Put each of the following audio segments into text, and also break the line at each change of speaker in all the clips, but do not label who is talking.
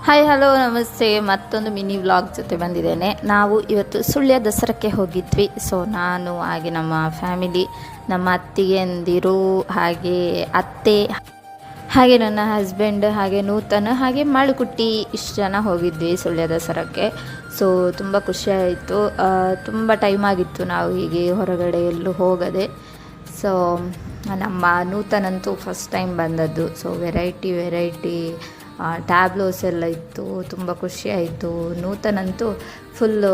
Hi hello ನಮಸ್ತೆ. ಮತ್ತೊಂದು mini vlog ಜೊತೆ ಬಂದಿದ್ದೇನೆ. ನಾವು ಇವತ್ತು ಸುಳ್ಯ ದಸರಕ್ಕೆ ಹೋಗಿದ್ವಿ. ಸೊ ನಾನು ಹಾಗೆ ನಮ್ಮ ಫ್ಯಾಮಿಲಿ, ನಮ್ಮ ಅತ್ತಿಗೆಯಂದಿರು, ಹಾಗೆ ಅತ್ತೆ, ಹಾಗೆ ನನ್ನ ಹಸ್ಬೆಂಡ್, ಹಾಗೆ ನೂತನ, ಹಾಗೆ ಮಾಳುಕುಟ್ಟಿ, ಇಷ್ಟು ಜನ ಹೋಗಿದ್ವಿ ಸುಳ್ಯ ದಸರಕ್ಕೆ. ಸೊ ತುಂಬ ಖುಷಿಯಾಯಿತು. ತುಂಬ ಟೈಮ್ ಆಗಿತ್ತು ನಾವು ಹೀಗೆ ಹೊರಗಡೆ ಎಲ್ಲೂ ಹೋಗದೆ. ಸೊ ನಮ್ಮ ನೂತನಂತೂ ಫಸ್ಟ್ ಟೈಮ್ ಬಂದದ್ದು. ಸೊ ವೆರೈಟಿ ಟ್ಯಾಬ್ಲೋಸ್ ಎಲ್ಲ ಇತ್ತು, ತುಂಬ ಖುಷಿಯಾಯಿತು. ನೂತನಂತೂ ಫುಲ್ಲು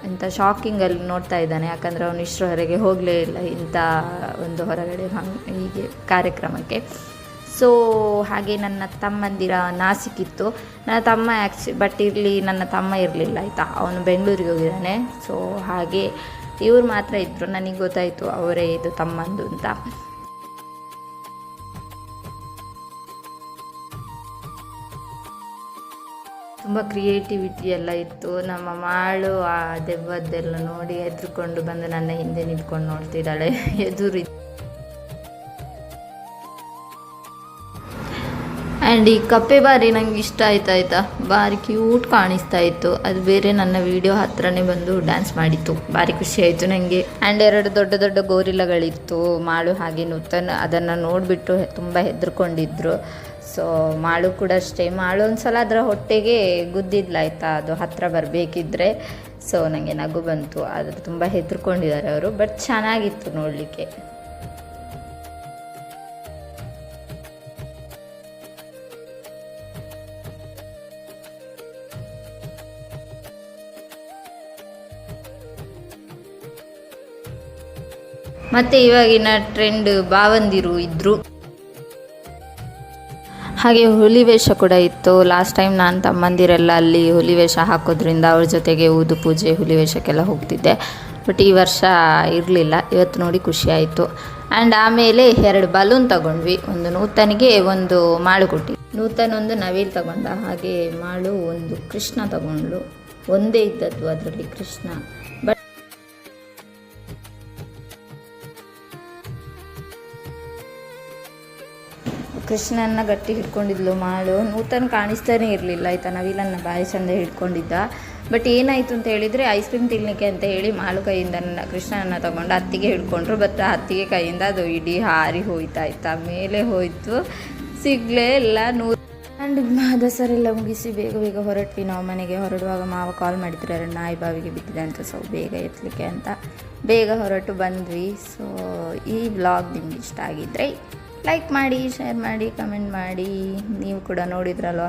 ಇಂಥ ಶಾಕಿಂಗಲ್ಲಿ ನೋಡ್ತಾ ಇದ್ದಾನೆ, ಯಾಕಂದರೆ ಅವನು ಇಷ್ಟರವರೆಗೆ ಹೋಗಲೇ ಇಲ್ಲ ಇಂಥ ಒಂದು ಹೊರಗಡೆ ಹೀಗೆ ಕಾರ್ಯಕ್ರಮಕ್ಕೆ. ಸೊ ಹಾಗೆ ನನ್ನ ತಮ್ಮಂದಿರ ನಾಸಿಕಿತ್ತು. ನನ್ನ ತಮ್ಮ ಬಟ್ ನನ್ನ ತಮ್ಮ ಇರಲಿಲ್ಲ ಆಯಿತಾ, ಅವನು ಬೆಂಗಳೂರಿಗೆ ಹೋಗಿದ್ದಾನೆ. ಸೊ ಹಾಗೆ ಇವ್ರು ಮಾತ್ರ ಇದ್ದರು. ನನಗೆ ಗೊತ್ತಾಯಿತು ಅವರೇ ಇದು ತಮ್ಮಂದು ಅಂತ. ತುಂಬ ಕ್ರಿಯೇಟಿವಿಟಿ ಎಲ್ಲ ಇತ್ತು. ನಮ್ಮ ಮಾಳು ಆ ದೆವ್ವದ್ದೆಲ್ಲ ನೋಡಿ ಹೆದ್ರುಕೊಂಡು ಬಂದು ನನ್ನ ಹಿಂದೆ ನಿಂತ್ಕೊಂಡು ನೋಡ್ತಿದ್ದಾಳೆ ಎದುರು. ಆ್ಯಂಡ್ ಈ ಕಪ್ಪೆ ಬಾರಿ ನಂಗೆ ಇಷ್ಟ ಆಯ್ತಾ, ಭಾರಿ ಕ್ಯೂಟ್ ಕಾಣಿಸ್ತಾ ಇತ್ತು. ಅದು ಬೇರೆ ನನ್ನ ವಿಡಿಯೋ ಹತ್ರನೇ ಬಂದು ಡ್ಯಾನ್ಸ್ ಮಾಡಿತ್ತು. ಭಾರಿ ಖುಷಿ ಆಯಿತು ನನಗೆ. ಆ್ಯಂಡ್ 2 ದೊಡ್ಡ ಗೋರಿಲ್ಲಗಳಿತ್ತು. ಮಾಳು ಹಾಗೆ ನೂತನ ಅದನ್ನು ನೋಡಿಬಿಟ್ಟು ತುಂಬ ಹೆದರ್ಕೊಂಡಿದ್ರು. ಸೊ ಮಾಳು ಕೂಡ ಅಷ್ಟೇ. ಮಾಳು ಒಂದು ಸಲ ಅದರ ಹೊಟ್ಟೆಗೆ ಗುದ್ದಿದ್ಲಾಯ್ತಾ, ಅದು ಹತ್ತಿರ ಬರಬೇಕಿದ್ರೆ. ಸೊ ನನಗೆ ನಗು ಬಂತು. ಅದು ತುಂಬ ಹೆದರ್ಕೊಂಡಿದ್ದಾರೆ ಅವರು, ಬಟ್ ಚೆನ್ನಾಗಿತ್ತು ನೋಡಲಿಕ್ಕೆ. ಮತ್ತು ಇವಾಗಿನ ಟ್ರೆಂಡ್ ಭಾವಂದಿರು ಇದ್ದರು. ಹಾಗೆ ಹುಲಿ ವೇಷ ಕೂಡ ಇತ್ತು. ಲಾಸ್ಟ್ ಟೈಮ್ ನಾನು ತಮ್ಮಂದಿರೆಲ್ಲ ಅಲ್ಲಿ ಹುಲಿ ವೇಷ ಹಾಕೋದ್ರಿಂದ ಅವ್ರ ಜೊತೆಗೆ ಊದು ಪೂಜೆ ಹುಲಿ ವೇಷಕ್ಕೆಲ್ಲ ಹೋಗ್ತಿದ್ದೆ. ಬಟ್ ಈ ವರ್ಷ ಇರಲಿಲ್ಲ. ಇವತ್ತು ನೋಡಿ ಖುಷಿ ಆಯಿತು. ಆ್ಯಂಡ್ ಆಮೇಲೆ 2 ಬಲೂನ್ ತಗೊಂಡ್ವಿ. ಒಂದು ನೂತನಿಗೆ, ಒಂದು ಮಾಳುಕುಟ್ಟಿ. ನೂತನ ಒಂದು ನವಿಲು ತಗೊಂಡ, ಹಾಗೆ ಮಾಳು ಒಂದು ಕೃಷ್ಣ ತಗೊಂಡ್ಳು. ಒಂದೇ ಇದ್ದದ್ದು ಅದರಲ್ಲಿ ಕೃಷ್ಣ. ಬಟ್ ಕೃಷ್ಣನ ಗಟ್ಟಿ ಹಿಡ್ಕೊಂಡಿದ್ಲು ಮಾಳು. ನೂತನ ಕಾಣಿಸ್ತಾನೆ ಇರಲಿಲ್ಲ ಆಯಿತಾ, ನವಿಲನ್ನು ಬಾಯಿ ಚಂದ ಹಿಡ್ಕೊಂಡಿದ್ದ. ಬಟ್ ಏನಾಯಿತು ಅಂತ ಹೇಳಿದರೆ, ಐಸ್ ಕ್ರೀಮ್ ತಿನ್ನಲಿಕ್ಕೆ ಅಂತ ಹೇಳಿ ಮಾಳು ಕೈಯಿಂದ ಕೃಷ್ಣನನ್ನು ತಗೊಂಡು ಅತ್ತಿಗೆ ಹಿಡ್ಕೊಂಡ್ರು. ಬಟ್ ಅತ್ತಿಗೆ ಕೈಯಿಂದ ಅದು ಇಡೀ ಹಾರಿ ಹೋಯ್ತಾಯ್ತಾ, ಮೇಲೆ ಹೋಯಿತು, ಸಿಗಲೇ ಇಲ್ಲ. ಆ್ಯಂಡ್ ದಸರೆಲ್ಲ ಮುಗಿಸಿ ಬೇಗ ಹೊರಟ್ವಿ ನಾವು ಮನೆಗೆ. ಹೊರಡುವಾಗ ಮಾವ ಕಾಲ್ ಮಾಡಿದ್ರು, 2 ನಾಯಿ ಬಾವಿಗೆ ಬಿದ್ದಿದೆ ಅಂತ. ಸೊ ಬೇಗ ಎತ್ತಲಿಕ್ಕೆ ಅಂತ ಬೇಗ ಹೊರಟು ಬಂದ್ವಿ. ಸೊ ಈ ವ್ಲಾಗ್ ನಿಮ್ಗೆ ಇಷ್ಟ ಆಗಿದ್ದರೆ ಲೈಕ್ ಮಾಡಿ, ಶೇರ್ ಮಾಡಿ, ಕಮೆಂಟ್ ಮಾಡಿ. ನೀವು ಕೂಡ ನೋಡಿದ್ರಲ್ವ